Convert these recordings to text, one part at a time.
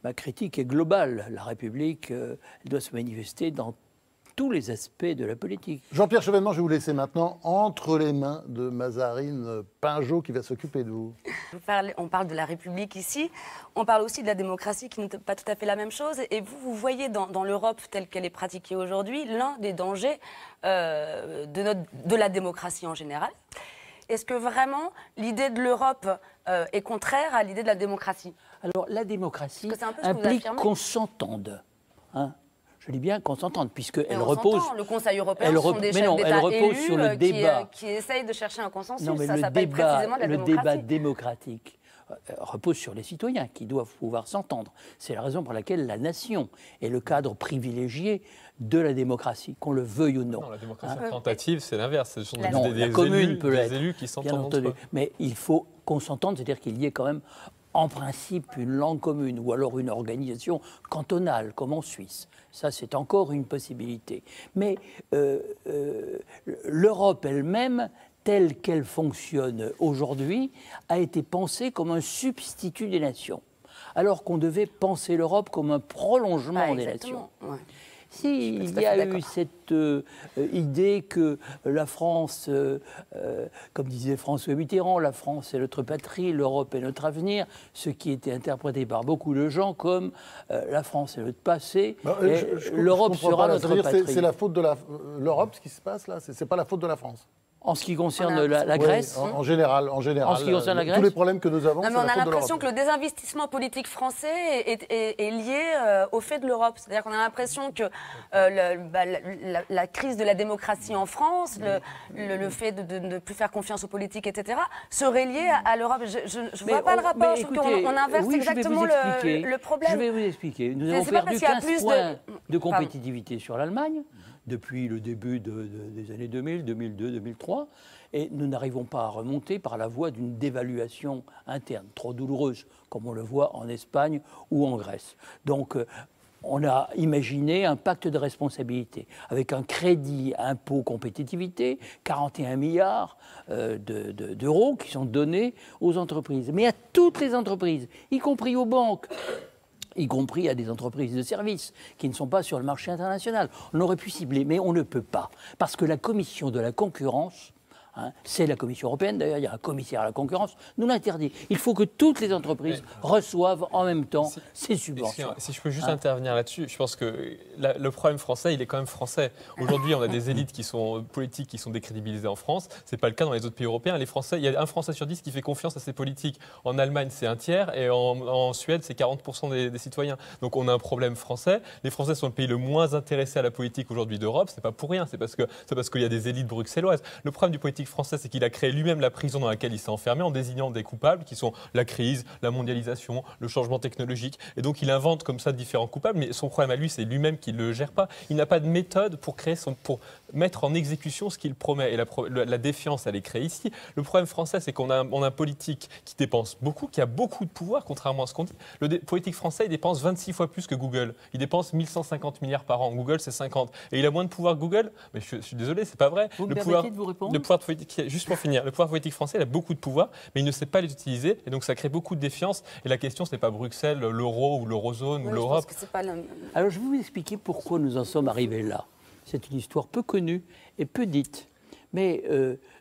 Ma critique est globale. La République elle doit se manifester dans tous les aspects de la politique. Jean-Pierre Chevènement, je vais vous laisser maintenant entre les mains de Mazarine Pinjot qui va s'occuper de vous. On parle de la République ici, on parle aussi de la démocratie qui n'est pas tout à fait la même chose. Et vous voyez dans l'Europe telle qu'elle est pratiquée aujourd'hui l'un des dangers de la démocratie en général. Est-ce que vraiment l'idée de l'Europe est contraire à l'idée de la démocratie? Alors la démocratie un implique qu'on s'entende. Hein, je dis bien qu'on s'entende, puisqu'elle repose... Le Conseil européen sont des chefs d'État élus sur le débat. Qui essayent de chercher un consensus. Non, mais ça s'appelle précisément de la démocratie. Le débat démocratique repose sur les citoyens qui doivent pouvoir s'entendre. C'est la raison pour laquelle la nation est le cadre privilégié de la démocratie, qu'on le veuille ou non. Non, la démocratie représentative, c'est l'inverse. Ce sont des élus qui s'entendent entre eux. Mais il faut qu'on s'entende, c'est-à-dire qu'il y ait quand même en principe une langue commune ou alors une organisation cantonale comme en Suisse. Ça, c'est encore une possibilité. Mais l'Europe elle-même, telle qu'elle fonctionne aujourd'hui, a été pensée comme un substitut des nations, alors qu'on devait penser l'Europe comme un prolongement des nations. Ouais. Il y a eu cette idée que la France, comme disait François Mitterrand, la France est notre patrie, l'Europe est notre avenir, ce qui était interprété par beaucoup de gens comme la France est notre passé, l'Europe sera notre patrie. C'est la faute de l'Europe, ce qui se passe là, c'est pas la faute de la France. En ce qui concerne la Grèce, en général. En ce qui concerne la Grèce, tous les problèmes que nous avons, on a l'impression que le désinvestissement politique français est lié au fait de l'Europe. C'est-à-dire qu'on a l'impression que la crise de la démocratie en France, le fait de ne plus faire confiance aux politiques, etc., serait lié à l'Europe. Je ne vois pas le rapport. Je trouve qu'on inverse exactement le problème. Je vais vous expliquer. Nous avons perdu 15 points de compétitivité sur l'Allemagne depuis le début des années 2000, 2002, 2003, et nous n'arrivons pas à remonter par la voie d'une dévaluation interne, trop douloureuse, comme on le voit en Espagne ou en Grèce. Donc, on a imaginé un pacte de responsabilité, avec un crédit impôt compétitivité, 41 milliards d'euros qui sont donnés aux entreprises, mais à toutes les entreprises, y compris aux banques, y compris à des entreprises de services qui ne sont pas sur le marché international. On aurait pu cibler, mais on ne peut pas. Parce que la commission de la concurrence, c'est la Commission européenne, d'ailleurs, il y a un commissaire à la concurrence, nous l'interdit. Il faut que toutes les entreprises reçoivent en même temps ces subventions. Si je peux juste intervenir là-dessus, je pense que le problème français, il est quand même français. Aujourd'hui, on a des élites politiques qui sont décrédibilisées en France. Ce n'est pas le cas dans les autres pays européens. Les Français, il y a un Français sur 10 qui fait confiance à ces politiques. En Allemagne, c'est un tiers, et en Suède, c'est 40% des citoyens. Donc on a un problème français. Les Français sont le pays le moins intéressé à la politique aujourd'hui d'Europe. C'est pas pour rien, c'est parce qu'il y a des élites bruxelloises. Le problème du politique français, c'est qu'il a créé lui-même la prison dans laquelle il s'est enfermé en désignant des coupables qui sont la crise, la mondialisation, le changement technologique. Et donc il invente comme ça différents coupables, mais son problème à lui, c'est lui-même qui ne le gère pas. Il n'a pas de méthode pour mettre en exécution ce qu'il promet. Et la défiance, elle est créée ici. Le problème français, c'est qu'on a un politique qui dépense beaucoup, qui a beaucoup de pouvoir, contrairement à ce qu'on dit. Le politique français, il dépense 26 fois plus que Google. Il dépense 1150 milliards par an. Google, c'est 50. Et il a moins de pouvoir que Google. Mais je suis désolé, c'est pas vrai. Vous me permettez de vous répondre ? Juste pour finir, le pouvoir politique français, il a beaucoup de pouvoir, mais il ne sait pas les utiliser, et donc ça crée beaucoup de défiance. Et la question, ce n'est pas Bruxelles, l'euro ou l'eurozone ou l'Europe. Alors je vais vous expliquer pourquoi nous en sommes arrivés là. C'est une histoire peu connue et peu dite. Mais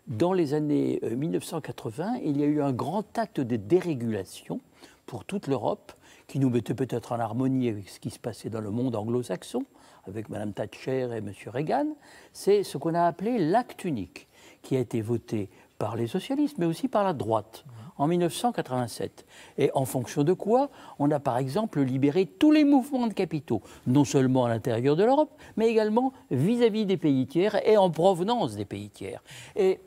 dans les années 1980, il y a eu un grand acte de dérégulation pour toute l'Europe, qui nous mettait peut-être en harmonie avec ce qui se passait dans le monde anglo-saxon, avec Mme Thatcher et M. Reagan. C'est ce qu'on a appelé l'acte unique, qui a été voté par les socialistes, mais aussi par la droite, en 1987. Et en fonction de quoi, on a par exemple libéré tous les mouvements de capitaux, non seulement à l'intérieur de l'Europe, mais également vis-à-vis des pays tiers et en provenance des pays tiers. Et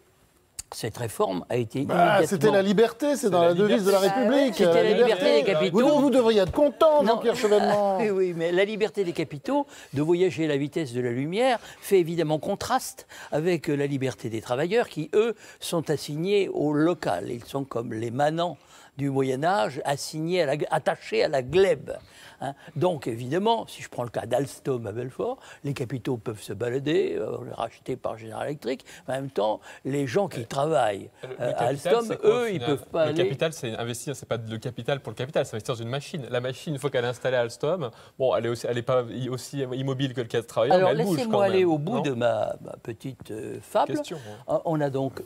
cette réforme a été immédiatement... C'était la liberté, c'est dans la devise de la République. C'était la liberté des capitaux. Vous devriez être content, Jean-Pierre Chevènement. Oui, mais la liberté des capitaux de voyager à la vitesse de la lumière fait évidemment contraste avec la liberté des travailleurs qui, eux, sont assignés au local. Ils sont comme les manants du Moyen-Âge attachés à la glèbe. Hein. Donc, évidemment, si je prends le cas d'Alstom à Belfort, les capitaux peuvent se balader, on est racheté par General Electric, mais en même temps, les gens qui travaillent à Alstom, eux, ils ne peuvent pas aller... Le capital, c'est investir, c'est pas le capital pour le capital, c'est investir dans une machine. La machine, une fois qu'elle est installée à Alstom, bon, elle n'est pas aussi immobile que le cas de travailleur, mais elle bouge quand même. Alors, laissez-moi aller au bout de ma petite fable. On a donc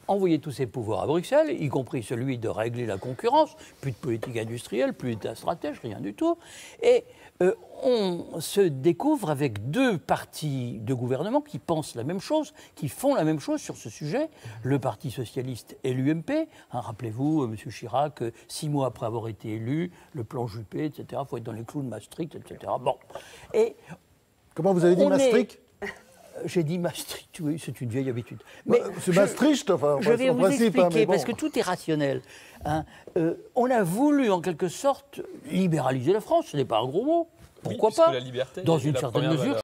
envoyé tous ces pouvoirs à Bruxelles, y compris celui de régler la concurrence, plus de politique industrielle, plus d'État stratège, rien du tout. Et on se découvre avec deux partis de gouvernement qui pensent la même chose, qui font la même chose sur ce sujet, le Parti socialiste et l'UMP. Hein, rappelez-vous, M. Chirac, 6 mois après avoir été élu, le plan Juppé, etc., il faut être dans les clous de Maastricht, etc. Bon. Et comment vous avez dit Maastricht ? J'ai dit Maastricht, oui, c'est une vieille habitude. Mais c'est Maastricht, enfin, je vais vous expliquer, hein, parce que tout est rationnel. Hein. On a voulu, en quelque sorte, libéraliser la France, ce n'est pas un gros mot. Pourquoi pas ? La liberté, dans une certaine mesure.